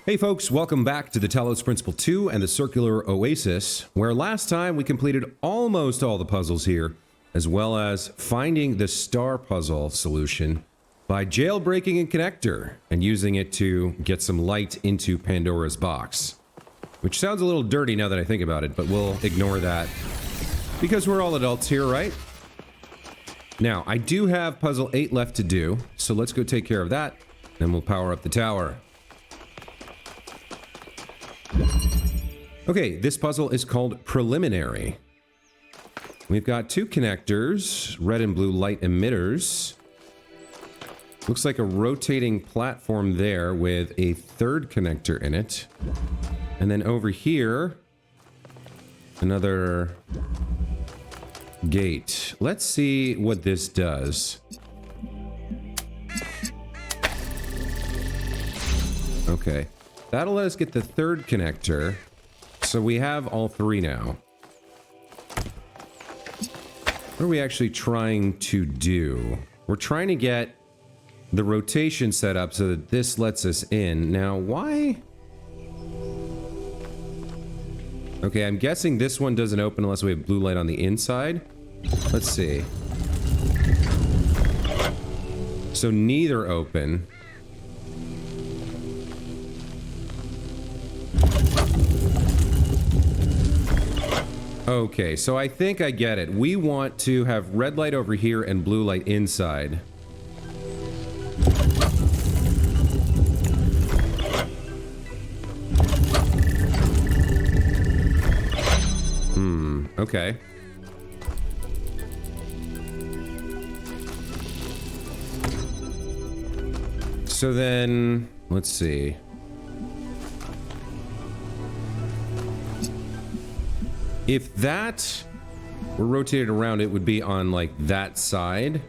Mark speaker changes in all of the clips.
Speaker 1: Hey folks, welcome back to the Talos Principle 2 and the Circular Oasis, where last time we completed almost all the puzzles here, as well as finding the star puzzle solution by jailbreaking a connector and using it to get some light into Pandora's box. Which sounds a little dirty now that I think about it, but we'll ignore that because we're all adults here, right? Now, I do have puzzle 8 left to do, so let's go take care of that, then we'll power up the tower. Okay, this puzzle is called Preliminary. We've got two connectors, red and blue light emitters. Looks like a rotating platform there with a third connector in it. And then over here, another gate. Let's see what this does. Okay, that'll let us get the third connector. So we have all three now. What are we actually trying to do? We're trying to get the rotation set up so that this lets us in. Now, why? Okay, I'm guessing this one doesn't open unless we have blue light on the inside. Let's see. So neither open. Okay, so I think I get it. We want to have red light over here and blue light inside. Okay. So then, let's see. If that were rotated around, it would be on, like, that side.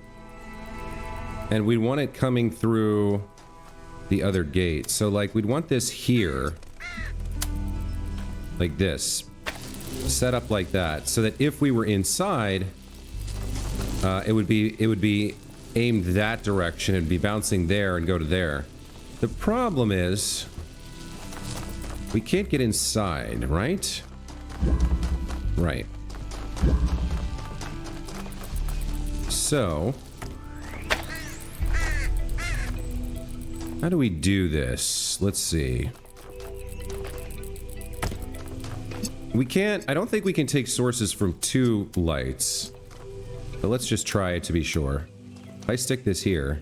Speaker 1: And we'd want it coming through the other gate. So, like, we'd want this here. Like this. Set up like that. So that if we were inside, it would be aimed that direction. It'd be bouncing there and go to there. The problem is, we can't get inside, right? Right. So, how do we do this? Let's see. We can't, I don't think we can take sources from two lights. But let's just try it to be sure. If I stick this here.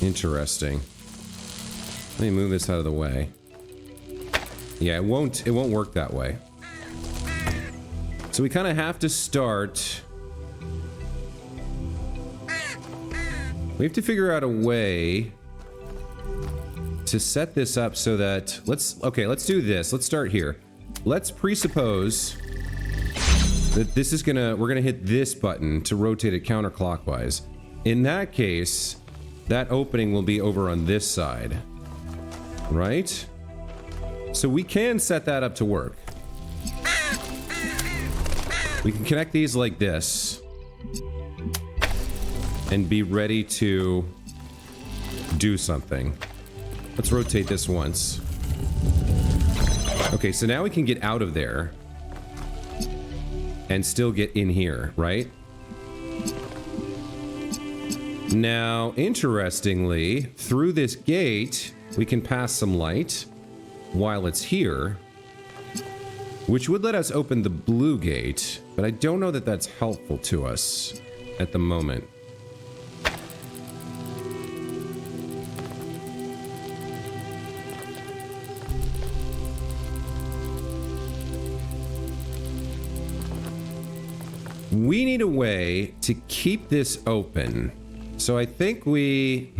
Speaker 1: Interesting. Let me move this out of the way. Yeah, it won't work that way. So we kind of have to start. We have to figure out a way to set this up so that let's do this. Let's start here. Let's presuppose that this is we're gonna hit this button to rotate it counterclockwise. In that case, that opening will be over on this side. Right? So we can set that up to work. We can connect these like this and be ready to do something. Let's rotate this once. Okay, so now we can get out of there and still get in here, right? Now, interestingly, through this gate, we can pass some light while it's here, which would let us open the blue gate, but I don't know that that's helpful to us at the moment. We need a way to keep this open. So I think we...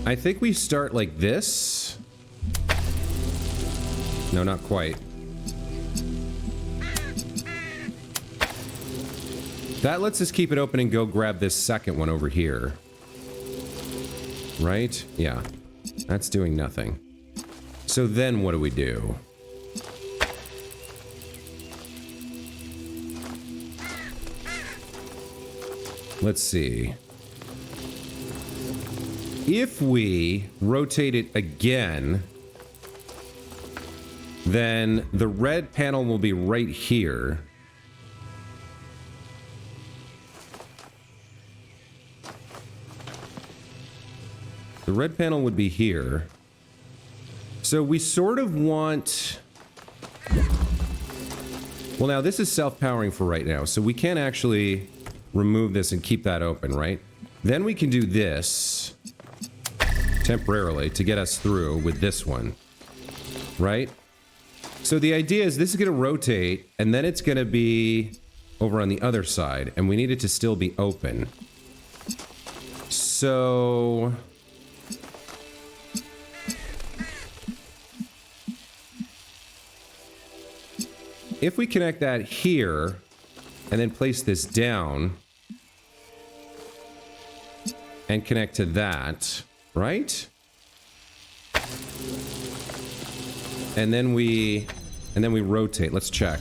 Speaker 1: I think we start like this. No, not quite. That lets us keep it open and go grab this second one over here. Right? Yeah. That's doing nothing. So then what do we do? let's see. If we rotate it again, then the red panel will be right here. The red panel would be here. So we sort of want... Well, now this is self-powering for right now, so we can actually remove this and keep that open, right? Then we can do this temporarily to get us through with this one, right? So the idea is this is going to rotate, and then it's going to be over on the other side, and we need it to still be open. So... if we connect that here, and then place this down, and connect to that, right? And then we rotate. Let's check.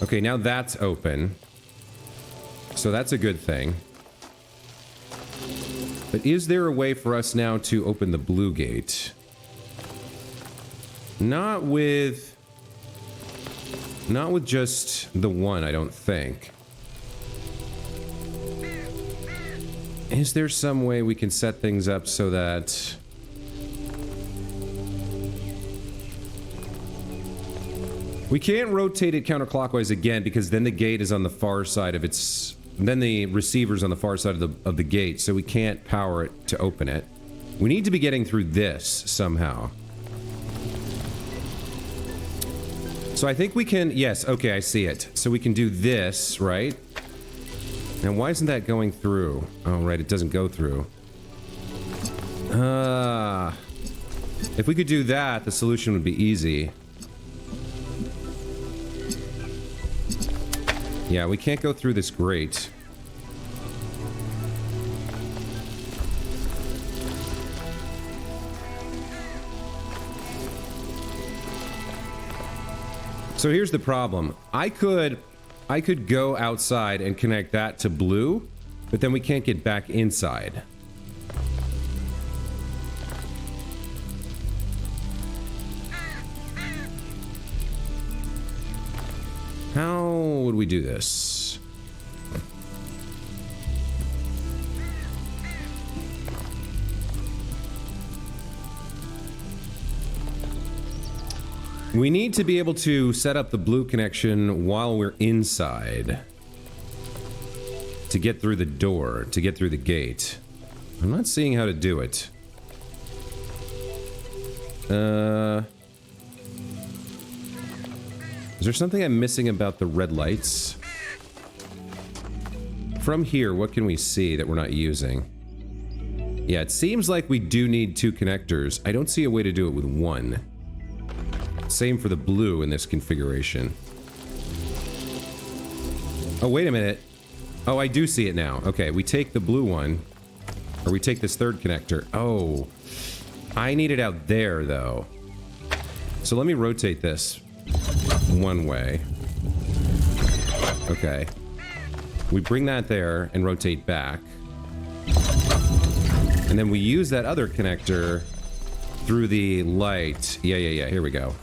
Speaker 1: Okay, now that's open. So that's a good thing. But is there a way for us now to open the blue gate? Not with just the one, I don't think. Is there some way we can set things up so that... we can't rotate it counterclockwise again, because then the gate is on the far side of its... then the receiver's on the far side of the gate, so we can't power it to open it. We need to be getting through this somehow. So I think we can... yes, okay, I see it. So we can do this, right? Now, why isn't that going through? Oh, right, it doesn't go through. If we could do that, the solution would be easy. Yeah, we can't go through this grate. So here's the problem. I could go outside and connect that to blue, but then we can't get back inside. How would we do this? We need to be able to set up the blue connection while we're inside. To get through the door, to get through the gate. I'm not seeing how to do it. Is there something I'm missing about the red lights? From here, what can we see that we're not using? Yeah, it seems like we do need two connectors. I don't see a way to do it with one. Same for the blue in this configuration. Oh, wait a minute. Oh, I do see it now. Okay, we take the blue one. Or we take this third connector. Oh. I need it out there, though. So let me rotate this one way. Okay. We bring that there and rotate back. And then we use that other connector through the light. Yeah. Here we go.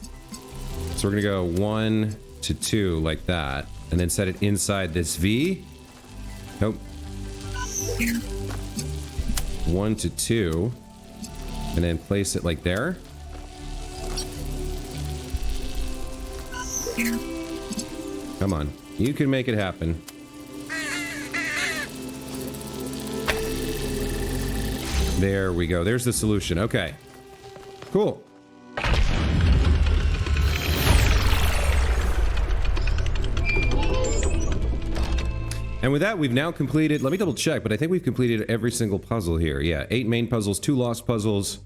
Speaker 1: So we're gonna go 1 to 2 like that, and then set it inside this V. Nope. 1 to 2, and then place it like there. Come on, you can make it happen. There we go. There's the solution. Okay. Cool. And with that, we've now completed... let me double check, but I think we've completed every single puzzle here. Yeah, 8 main puzzles, 2 lost puzzles,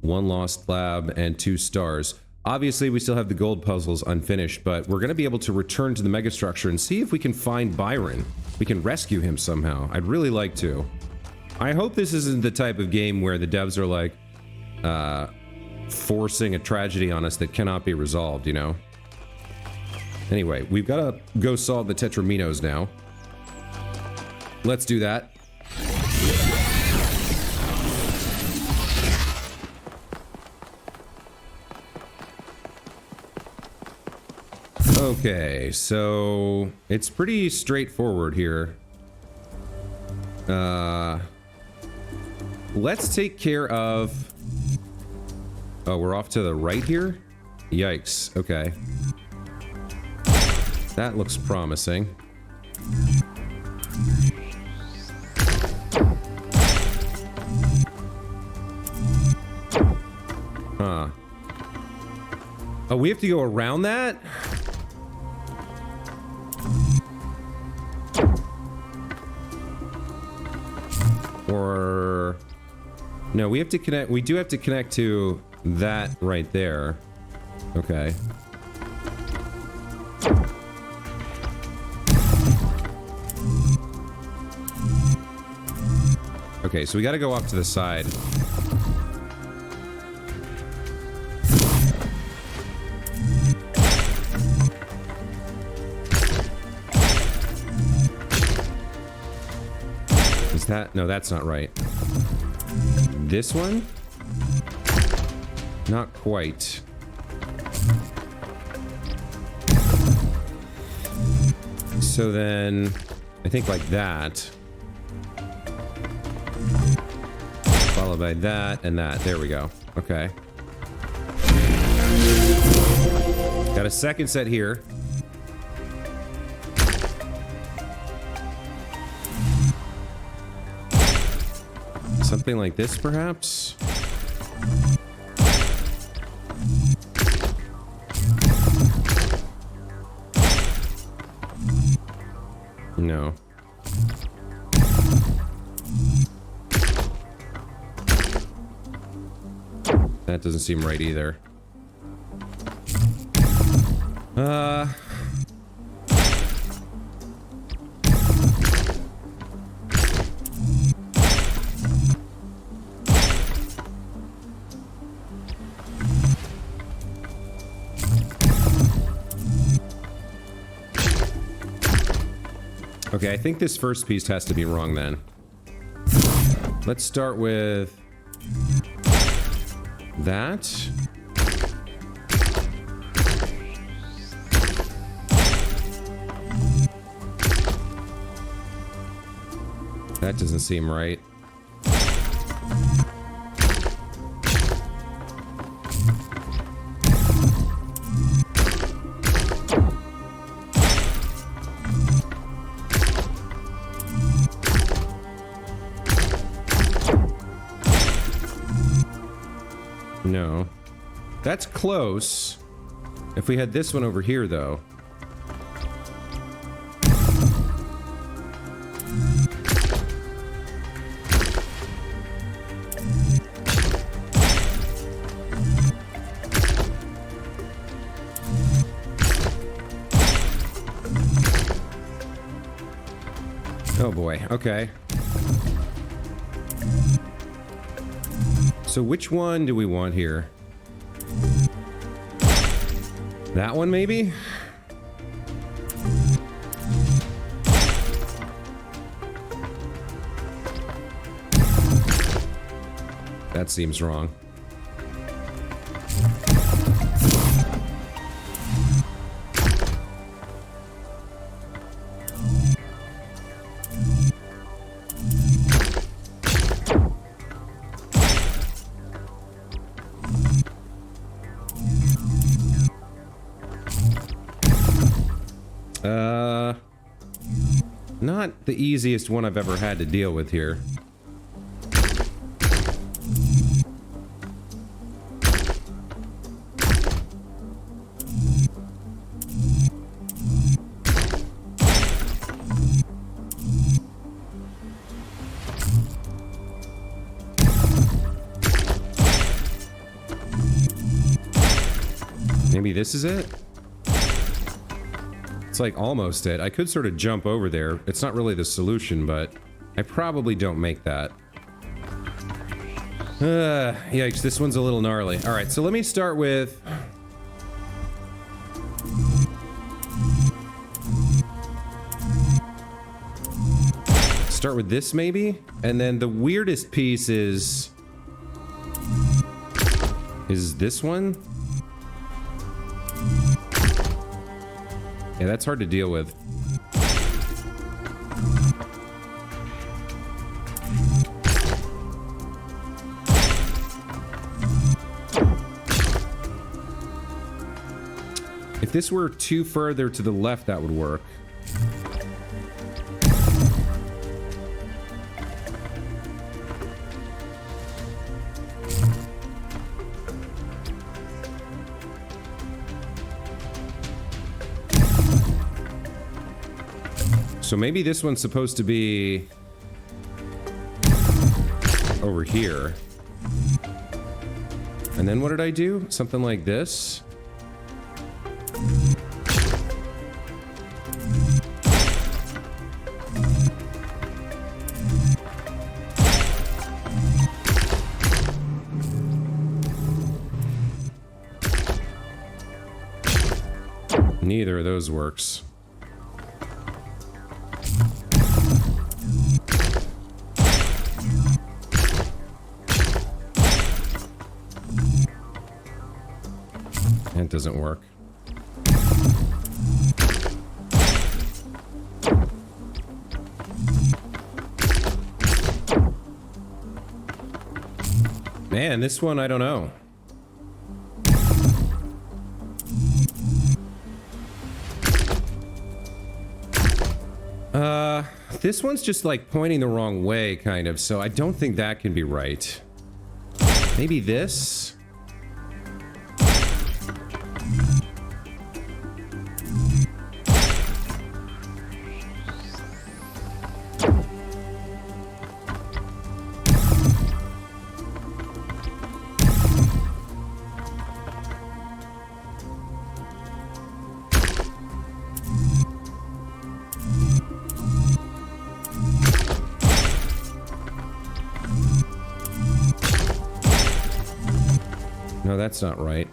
Speaker 1: 1 lost lab, and 2 stars. Obviously, we still have the gold puzzles unfinished, but we're going to be able to return to the Megastructure and see if we can find Byron. We can rescue him somehow. I'd really like to. I hope this isn't the type of game where the devs are like, forcing a tragedy on us that cannot be resolved, you know? Anyway, we've got to go solve the Tetraminos now. Let's do that. Okay, so it's pretty straightforward here. Let's take care of... Oh, we're off to the right here? Yikes, okay. That looks promising. Huh. Oh, we have to go around that? Or... No, we have to connect... We do have to connect to that right there. Okay. Okay, so we gotta go off to the side. Is that... No, that's not right. This one? Not quite. So then, I think like that. Followed by that and that. There we go. Okay. Got a second set here. Something like this, perhaps? No. That doesn't seem right either. Okay, I think this first piece has to be wrong then. Let's start with that. That doesn't seem right. No. That's close. If we had this one over here, though. Oh boy, okay. So which one do we want here? That one, maybe? That seems wrong. Not the easiest one I've ever had to deal with here. Maybe this is it? It's like almost it. I could sort of jump over there. It's not really the solution, but I probably don't make that. Yikes, this one's a little gnarly. All right, so let me start with... Start with this maybe? And then the weirdest piece is this one? Yeah, that's hard to deal with. If this were too further to the left, that would work. So maybe this one's supposed to be over here. And then what did I do? Something like this. Neither of those works. That doesn't work. Man, this one, I don't know. This one's just like pointing the wrong way, kind of, so I don't think that can be right. Maybe this? No, that's not right.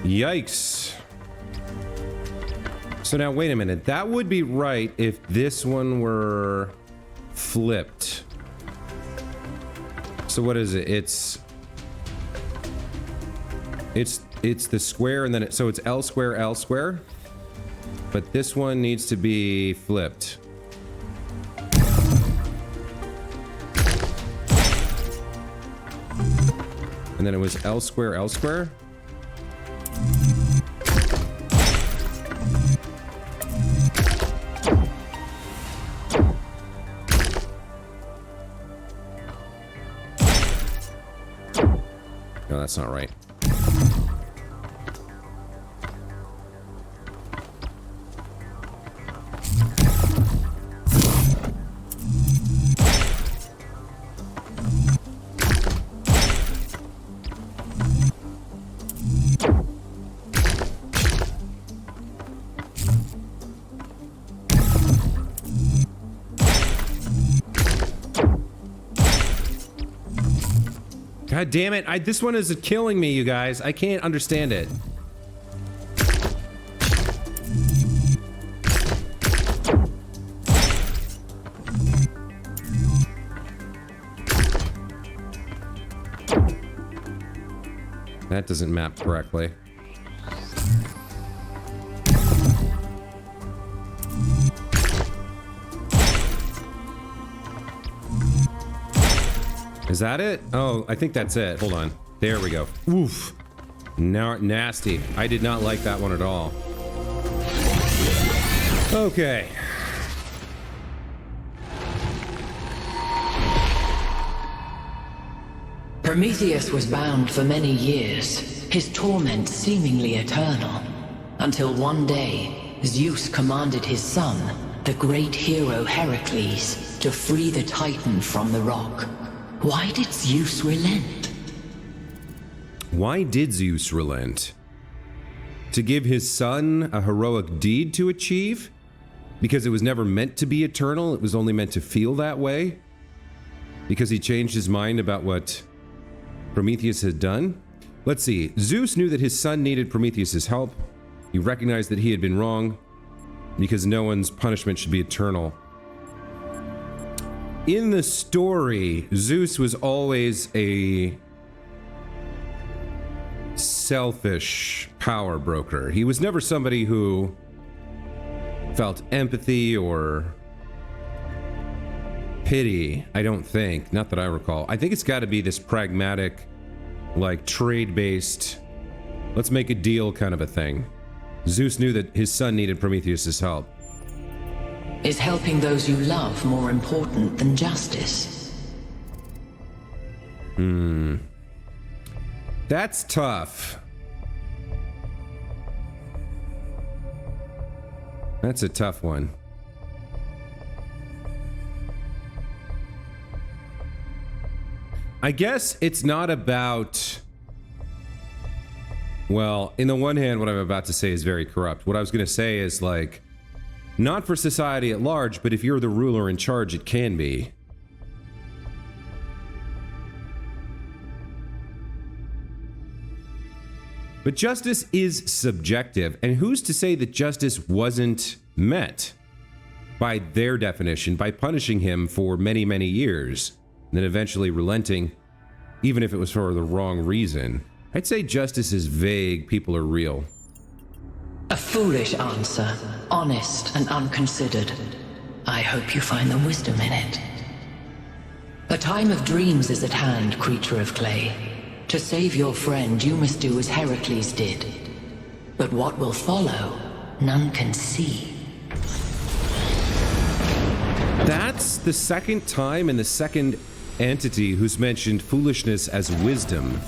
Speaker 1: Yikes. So now, wait a minute. That would be right if this one were flipped. So what is it? It's the square, and then so it's L square, L square. But this one needs to be flipped. And then it was L square, L square. No, that's not right. God damn it. This one is killing me, you guys. I can't understand it. That doesn't map correctly. Is that it? Oh, I think that's it. Hold on. There we go. Oof. Now, nasty. I did not like that one at all. Okay.
Speaker 2: Prometheus was bound for many years, his torment seemingly eternal, until one day, Zeus commanded his son, the great hero Heracles, to free the Titan from the rock. Why did Zeus relent?
Speaker 1: Why did Zeus relent? To give his son a heroic deed to achieve? Because it was never meant to be eternal, it was only meant to feel that way? Because he changed his mind about what Prometheus had done? Let's see. Zeus knew that his son needed Prometheus' help. He recognized that he had been wrong because no one's punishment should be eternal. In the story, Zeus was always a selfish power broker. He was never somebody who felt empathy or pity, I don't think. Not that I recall. I think it's got to be this pragmatic, like trade-based, let's make a deal kind of a thing. Zeus knew that his son needed Prometheus' help.
Speaker 2: Is helping those you love more important than justice?
Speaker 1: That's tough. That's a tough one. I guess it's not about... Well, in the one hand, what I'm about to say is very corrupt. What I was going to say is, like, not for society at large, but if you're the ruler in charge, it can be. But justice is subjective, and who's to say that justice wasn't met by their definition, by punishing him for many, many years, and then eventually relenting, even if it was for the wrong reason? I'd say justice is vague, people are real.
Speaker 2: A foolish answer, honest and unconsidered. I hope you find the wisdom in it. A time of dreams is at hand, creature of clay. To save your friend, you must do as Heracles did. But what will follow, none can see.
Speaker 1: That's the second time in the second entity who's mentioned foolishness as wisdom.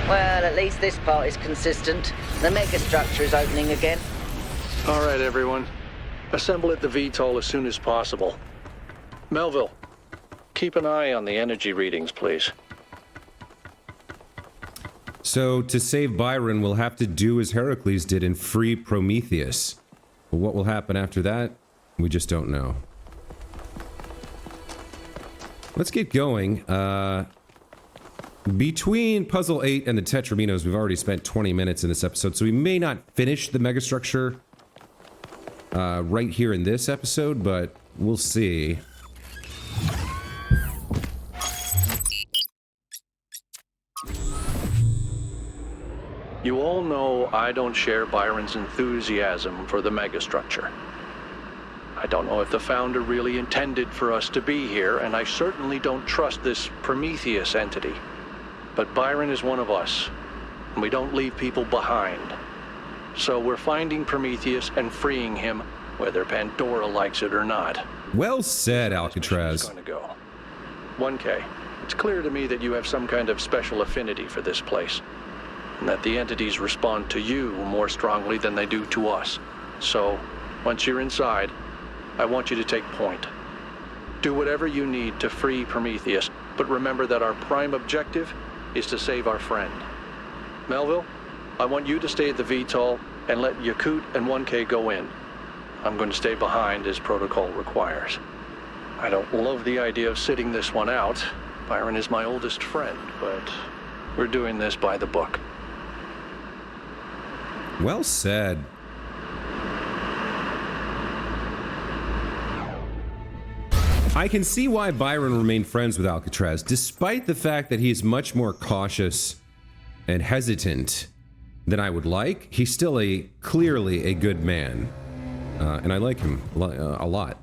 Speaker 3: Well, at least this part is consistent. The megastructure is opening again.
Speaker 4: All right, everyone. Assemble at the VTOL as soon as possible. Melville, keep an eye on the energy readings, please.
Speaker 1: So, to save Byron, we'll have to do as Heracles did and free Prometheus. But what will happen after that, we just don't know. Let's get going. Between Puzzle 8 and the Tetraminos, we've already spent 20 minutes in this episode, so we may not finish the Megastructure right here in this episode, but we'll see.
Speaker 4: You all know I don't share Byron's enthusiasm for the megastructure. I don't know if the founder really intended for us to be here, and I certainly don't trust this Prometheus entity. But Byron is one of us, and we don't leave people behind. So we're finding Prometheus and freeing him, whether Pandora likes it or not.
Speaker 1: Well said, Alcatraz.
Speaker 4: Going to go. 1K, it's clear to me that you have some kind of special affinity for this place, and that the entities respond to you more strongly than they do to us. So, once you're inside, I want you to take point. Do whatever you need to free Prometheus, but remember that our prime objective is to save our friend. Melville, I want you to stay at the VTOL and let Yakut and 1K go in. I'm going to stay behind as protocol requires. I don't love the idea of sitting this one out. Byron is my oldest friend, but we're doing this by the book.
Speaker 1: Well said. I can see why Byron remained friends with Alcatraz, despite the fact that he is much more cautious and hesitant than I would like. He's still clearly a good man, and I like him a lot.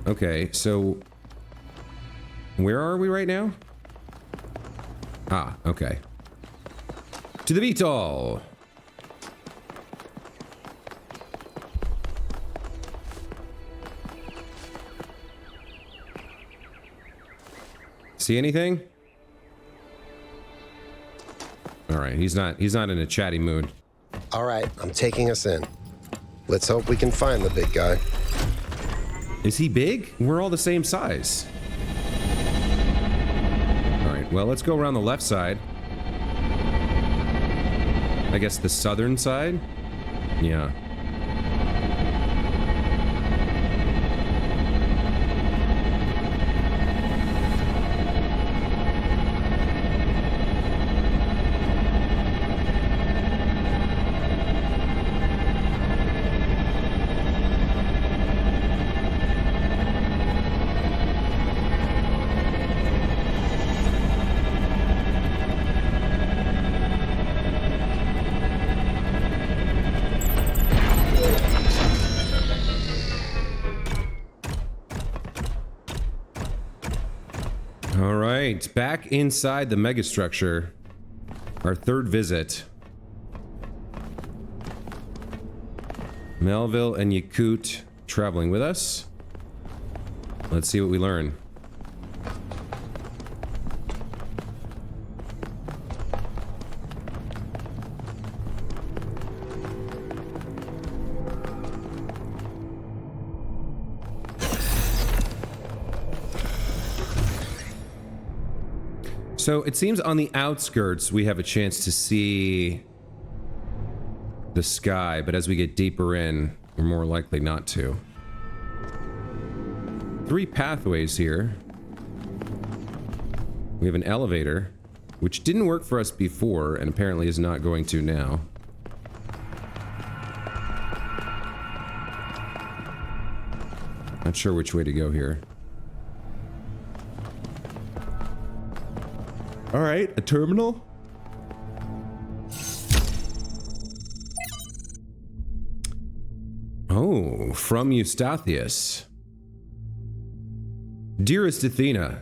Speaker 1: Okay, so where are we right now? Ah, okay. To the VTOL. See anything? All right, he's not in a chatty mood.
Speaker 5: All right, I'm taking us in. Let's hope we can find the big guy.
Speaker 1: Is he big? We're all the same size. All right, well, let's go around the left side. I guess the southern side? Yeah. Back inside the Megastructure. Our third visit. Melville and Yakut traveling with us. Let's see what we learn. So it seems on the outskirts we have a chance to see the sky, but as we get deeper in, we're more likely not to. 3 pathways here. We have an elevator, which didn't work for us before and apparently is not going to now. Not sure which way to go here. All right, a terminal. Oh, from Eustathius. Dearest Athena,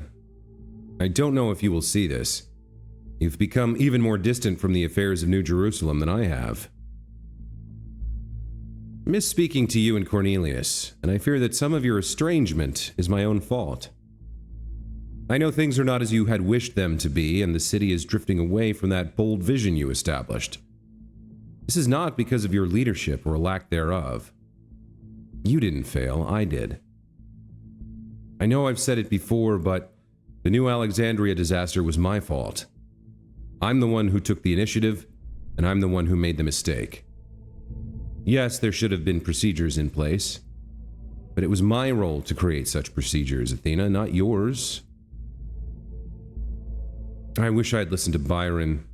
Speaker 1: I don't know if you will see this. You've become even more distant from the affairs of New Jerusalem than I have. Miss speaking to you and Cornelius, and I fear that some of your estrangement is my own fault. I know things are not as you had wished them to be, and the city is drifting away from that bold vision you established. This is not because of your leadership or lack thereof. You didn't fail, I did. I know I've said it before, but the New Alexandria disaster was my fault. I'm the one who took the initiative, and I'm the one who made the mistake. Yes, there should have been procedures in place, but it was my role to create such procedures, Athena, not yours. I wish I had listened to Byron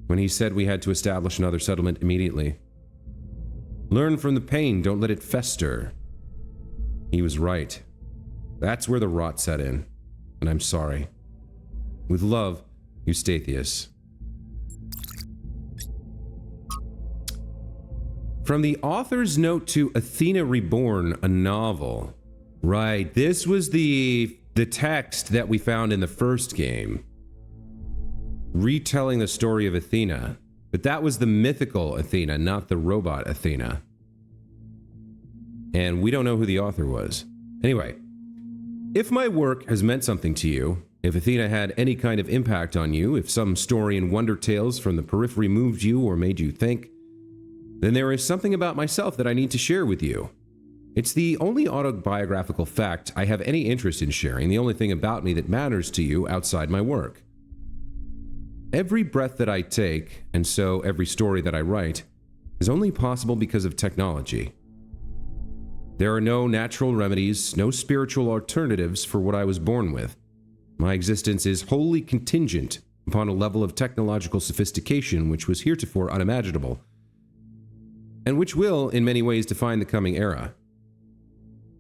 Speaker 1: when he said we had to establish another settlement immediately. Learn from the pain, don't let it fester. He was right. That's where the rot set in, and I'm sorry. With love, Eustathius. From the author's note to Athena Reborn, a novel. Right, this was the text that we found in the first game. Retelling the story of Athena, but that was the mythical Athena, not the robot Athena. And we don't know who the author was. Anyway, if my work has meant something to you, if Athena had any kind of impact on you, if some story in Wonder Tales from the periphery moved you or made you think, then there is something about myself that I need to share with you. It's the only autobiographical fact I have any interest in sharing, the only thing about me that matters to you outside my work. Every breath that I take, and so every story that I write, is only possible because of technology. There are no natural remedies, no spiritual alternatives for what I was born with. My existence is wholly contingent upon a level of technological sophistication which was heretofore unimaginable, and which will, in many ways, define the coming era.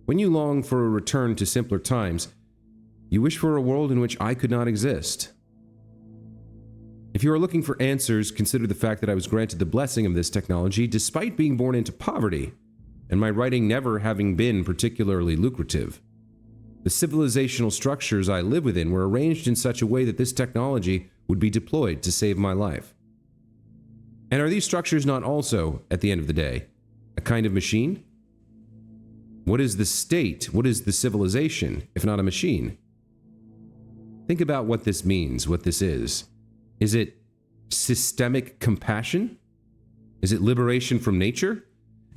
Speaker 1: When you long for a return to simpler times, you wish for a world in which I could not exist. If you are looking for answers, consider the fact that I was granted the blessing of this technology despite being born into poverty, and my writing never having been particularly lucrative. The civilizational structures I live within were arranged in such a way that this technology would be deployed to save my life. And are these structures not also, at the end of the day, a kind of machine? What is the state? What is the civilization, if not a machine? Think about what this means, what this is. Is it systemic compassion? Is it liberation from nature?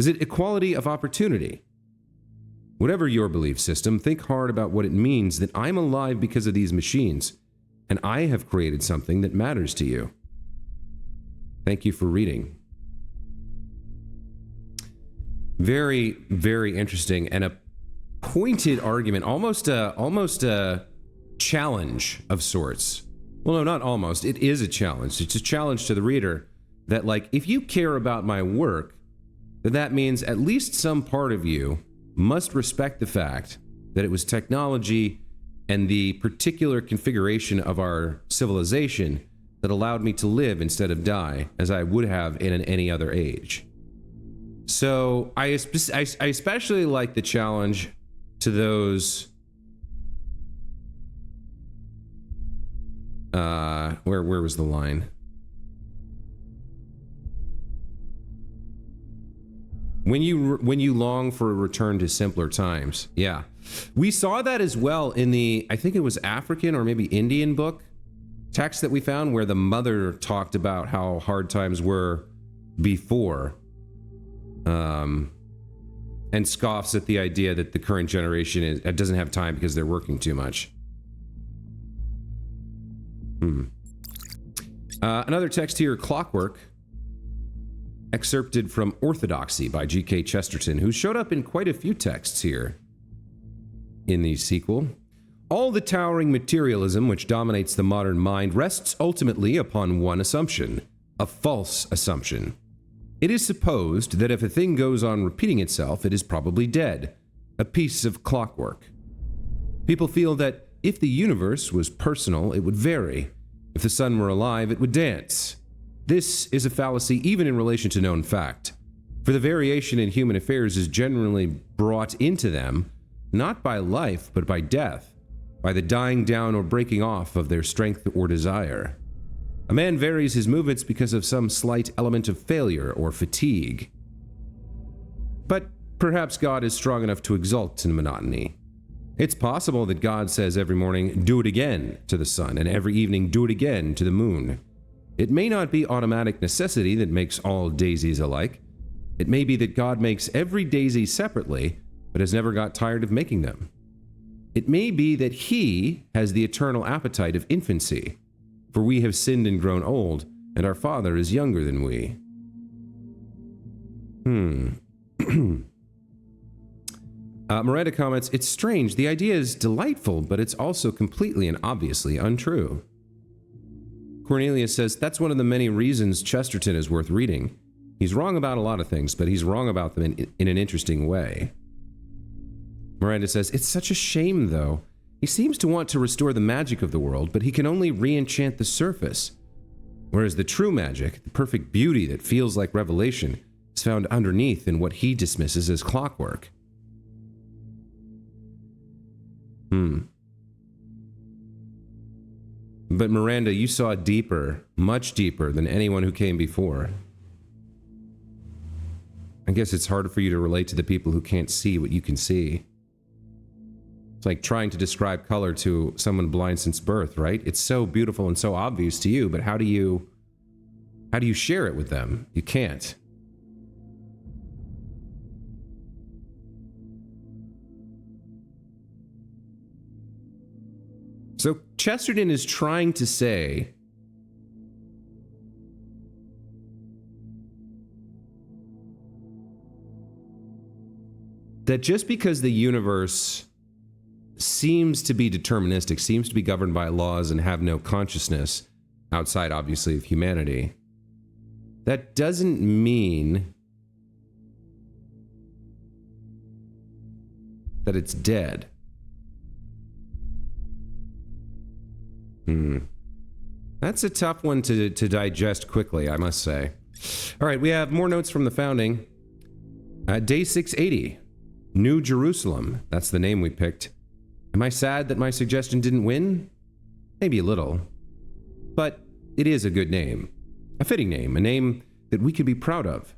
Speaker 1: Is it equality of opportunity? Whatever your belief system, think hard about what it means that I'm alive because of these machines, and I have created something that matters to you. Thank you for reading. Very, very interesting, and a pointed argument, almost a challenge of sorts. Well, no, not almost. It is a challenge. It's a challenge to the reader that, like, if you care about my work, then that means at least some part of you must respect the fact that it was technology and the particular configuration of our civilization that allowed me to live instead of die, as I would have in any other age. So I especially like the challenge to those. Where was the line? When you long for a return to simpler times. Yeah. We saw that as well in the, I think it was African or maybe Indian book text that we found, where the mother talked about how hard times were before, and scoffs at the idea that the current generation doesn't have time because they're working too much. Another text here, Clockwork, excerpted from Orthodoxy by G.K. Chesterton, who showed up in quite a few texts here in the sequel. All the towering materialism which dominates the modern mind rests ultimately upon one assumption, a false assumption. It is supposed that if a thing goes on repeating itself, it is probably dead, a piece of clockwork. People feel that if the universe was personal, it would vary. If the sun were alive, it would dance. This is a fallacy even in relation to known fact, for the variation in human affairs is generally brought into them not by life, but by death, by the dying down or breaking off of their strength or desire. A man varies his movements because of some slight element of failure or fatigue. But perhaps God is strong enough to exult in monotony. It's possible that God says every morning, "Do it again," to the sun, and every evening, "Do it again," to the moon. It may not be automatic necessity that makes all daisies alike. It may be that God makes every daisy separately, but has never got tired of making them. It may be that He has the eternal appetite of infancy, for we have sinned and grown old, and our Father is younger than we. Miranda comments, "It's strange. The idea is delightful, but it's also completely and obviously untrue." Cornelius says, "That's one of the many reasons Chesterton is worth reading. He's wrong about a lot of things, but he's wrong about them in an interesting way." Miranda says, "It's such a shame, though. He seems to want to restore the magic of the world, but he can only re-enchant the surface. Whereas the true magic, the perfect beauty that feels like revelation, is found underneath in what he dismisses as clockwork." But Miranda, you saw deeper, much deeper than anyone who came before. I guess it's harder for you to relate to the people who can't see what you can see. It's like trying to describe color to someone blind since birth, right? It's so beautiful and so obvious to you, but how do you share it with them? You can't. So Chesterton is trying to say that just because the universe seems to be deterministic, seems to be governed by laws and have no consciousness outside, obviously, of humanity, that doesn't mean that it's dead. That's a tough one to digest quickly, I must say. All right, we have more notes from the founding. Day 680, New Jerusalem. That's the name we picked. Am I sad that my suggestion didn't win? Maybe a little. But it is a good name. A fitting name, a name that we can be proud of.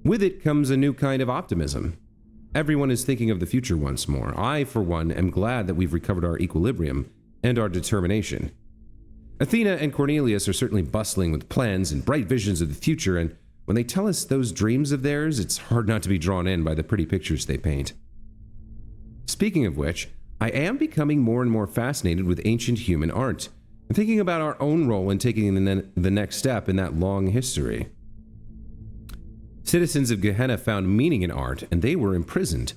Speaker 1: With it comes a new kind of optimism. Everyone is thinking of the future once more. I, for one, am glad that we've recovered our equilibrium and our determination. Athena and Cornelius are certainly bustling with plans and bright visions of the future, and when they tell us those dreams of theirs, it's hard not to be drawn in by the pretty pictures they paint. Speaking of which, I am becoming more and more fascinated with ancient human art, and thinking about our own role in taking the next step in that long history. Citizens of Gehenna found meaning in art, and they were imprisoned.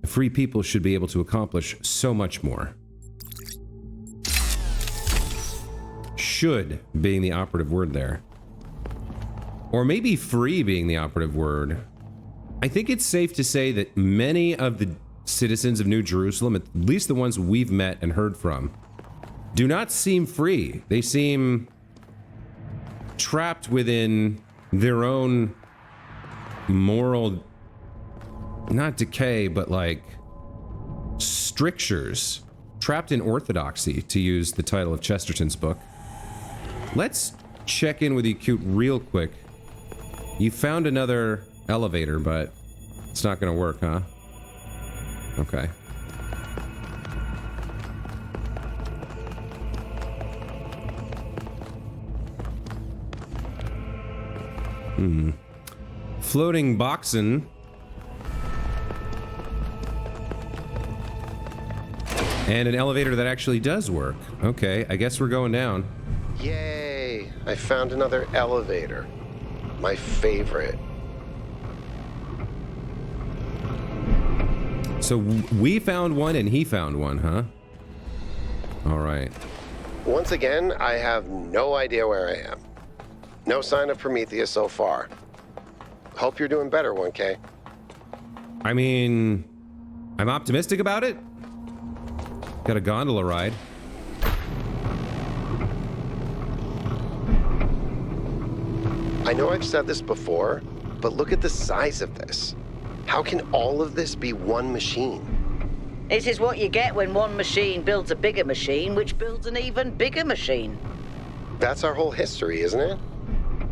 Speaker 1: Free people should be able to accomplish so much more. Should being the operative word there. Or maybe free being the operative word. I think it's safe to say that many of the citizens of New Jerusalem, at least the ones we've met and heard from, do not seem free. They seem trapped within their own moral, not decay, but like strictures. Trapped in orthodoxy, to use the title of Chesterton's book. Let's check in with you, Cute, real quick. You found another elevator, but it's not gonna work, huh? Okay. Floating boxin'. And an elevator that actually does work. Okay, I guess we're going down.
Speaker 5: Yay! I found another elevator. My favorite.
Speaker 1: So we found one and he found one, huh? All right.
Speaker 5: Once again, I have no idea where I am. No sign of Prometheus so far. Hope you're doing better, 1K.
Speaker 1: I mean, I'm optimistic about it. Got a gondola ride.
Speaker 5: I know I've said this before, but look at the size of this. How can all of this be one machine?
Speaker 3: This is what you get when one machine builds a bigger machine, which builds an even bigger machine.
Speaker 5: That's our whole history, isn't it?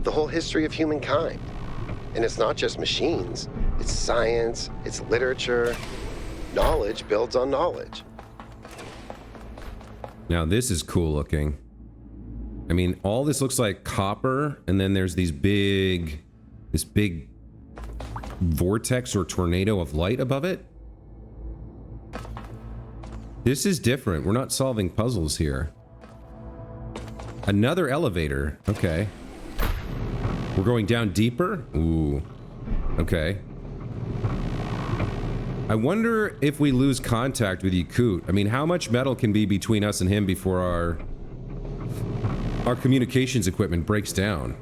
Speaker 5: The whole history of humankind. And it's not just machines. It's science, it's literature. Knowledge builds on knowledge.
Speaker 1: Now this is cool looking. I mean, all this looks like copper, and then there's this big vortex or tornado of light above it. This is different. We're not solving puzzles here. Another elevator. Okay. We're going down deeper? Ooh. Okay. I wonder if we lose contact with Yakut. I mean, how much metal can be between us and him before our communications equipment breaks down?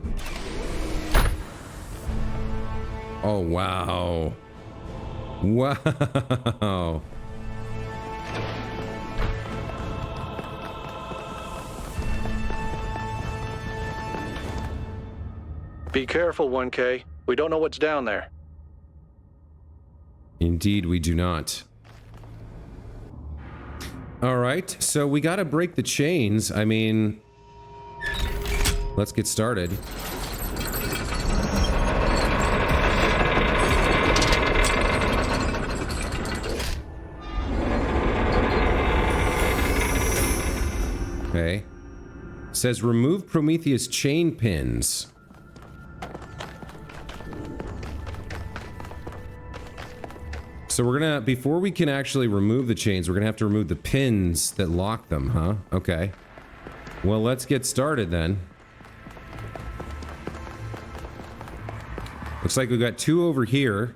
Speaker 1: Oh, wow. Wow.
Speaker 4: Be careful, 1K. We don't know what's down there.
Speaker 1: Indeed, we do not. All right, so we gotta break the chains. I mean, let's get started. Okay. Says remove Prometheus chain pins. So we're gonna, before we can actually remove the chains, we're gonna have to remove the pins that lock them, huh? Okay. Well, let's get started then. Looks like we've got two over here.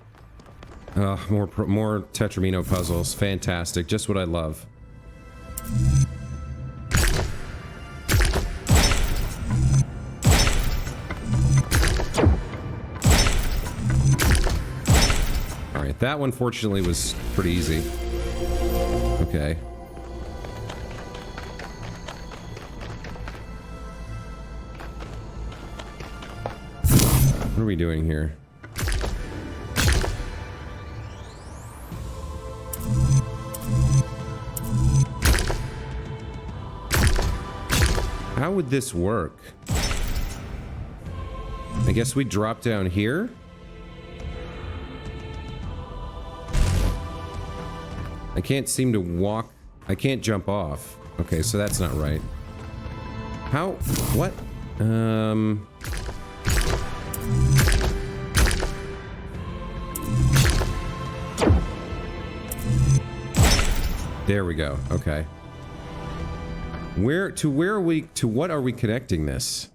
Speaker 1: More Tetramino puzzles. Fantastic. Just what I love. Alright, that one fortunately was pretty easy. Okay. What are we doing here? How would this work? I guess we drop down here? I can't seem to walk. I can't jump off. Okay, so that's not right. How? What? There we go. Okay. Where are we, to what are we connecting this?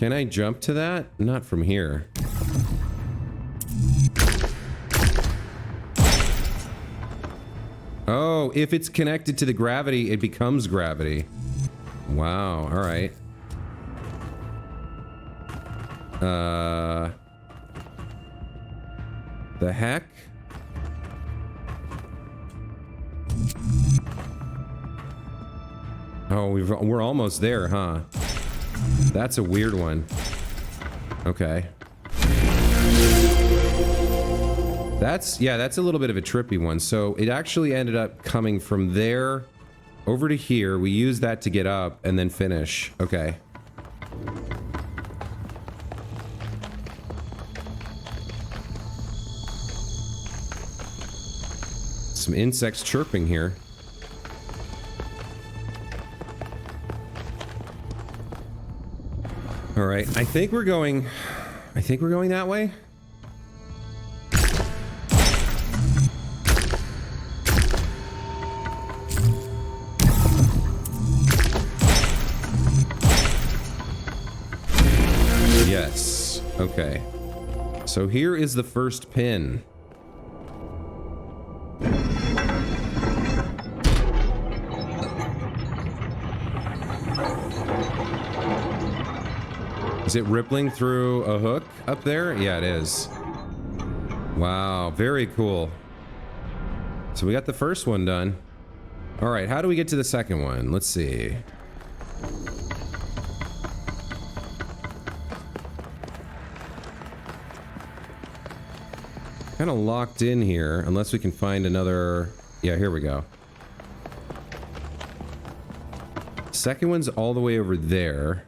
Speaker 1: Can I jump to that? Not from here. Oh, if it's connected to the gravity, it becomes gravity. Wow, all right. The heck? Oh, we're almost there, huh? That's a weird one. Okay. That's a little bit of a trippy one. So it actually ended up coming from there over to here. We used that to get up and then finish. Okay. Some insects chirping here. All right, I think we're going that way. Yes. Okay. So here is the first pin. Is it rippling through a hook up there? Yeah, it is. Wow, very cool. So we got the first one done. All right, how do we get to the second one? Let's see. Kind of locked in here, unless we can find another... Yeah, here we go. Second one's all the way over there.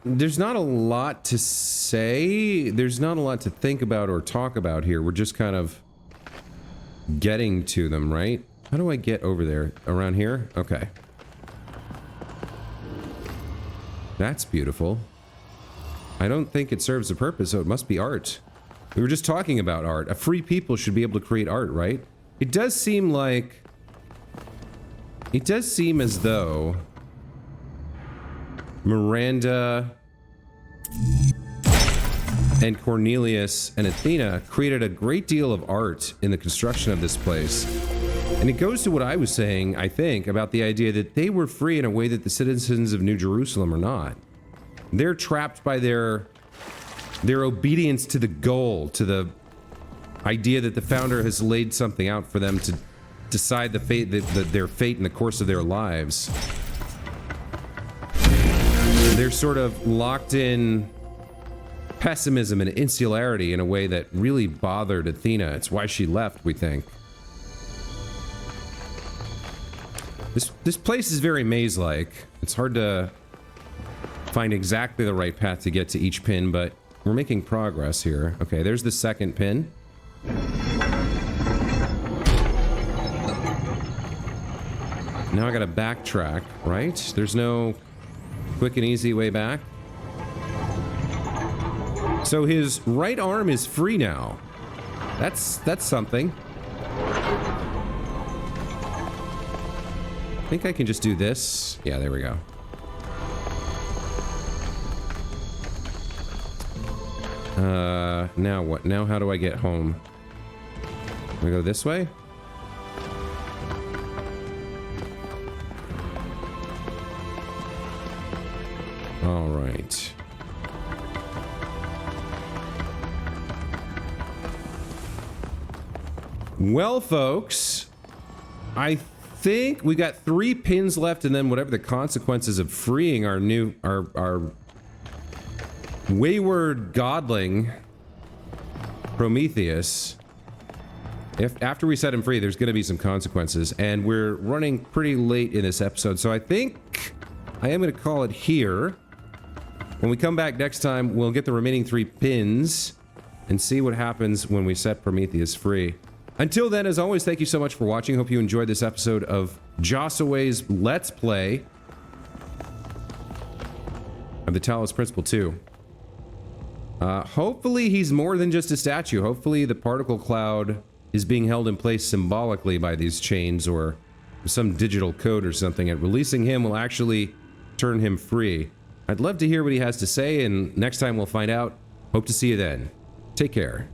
Speaker 1: There's not a lot to say. There's not a lot to think about or talk about here. We're just kind of getting to them, right? How do I get over there? Around here? Okay. That's beautiful. I don't think it serves a purpose, so it must be art. We were just talking about art. A free people should be able to create art, right? It does seem like... It does seem as though... Miranda and Cornelius and Athena created a great deal of art in the construction of this place. And it goes to what I was saying, I think, about the idea that they were free in a way that the citizens of New Jerusalem are not. They're trapped by their obedience to the goal, to the idea that the founder has laid something out for them to decide the fate, their fate in the course of their lives. They're sort of locked in pessimism and insularity in a way that really bothered Athena. It's why she left, we think. This place is very maze-like. It's hard to find exactly the right path to get to each pin, but we're making progress here. Okay, there's the second pin. Now I gotta backtrack, right? There's no quick and easy way back. So his right arm is free now. That's something. I think I can just do this. Yeah, there we go. Now what? Now how do I get home? Can we go this way? All right. Well, folks, I think we got 3 pins left, and then whatever the consequences of freeing our wayward godling Prometheus. After we set him free, there's going to be some consequences, and we're running pretty late in this episode, so I think I am going to call it here. When we come back next time, we'll get the remaining 3 pins and see what happens when we set Prometheus free. Until then, as always, thank you so much for watching. Hope you enjoyed this episode of Jossaway's Let's Play. of the Talos Principle 2. Hopefully he's more than just a statue. Hopefully the particle cloud is being held in place symbolically by these chains or some digital code or something, and releasing him will actually turn him free. I'd love to hear what he has to say, and next time we'll find out. Hope to see you then. Take care.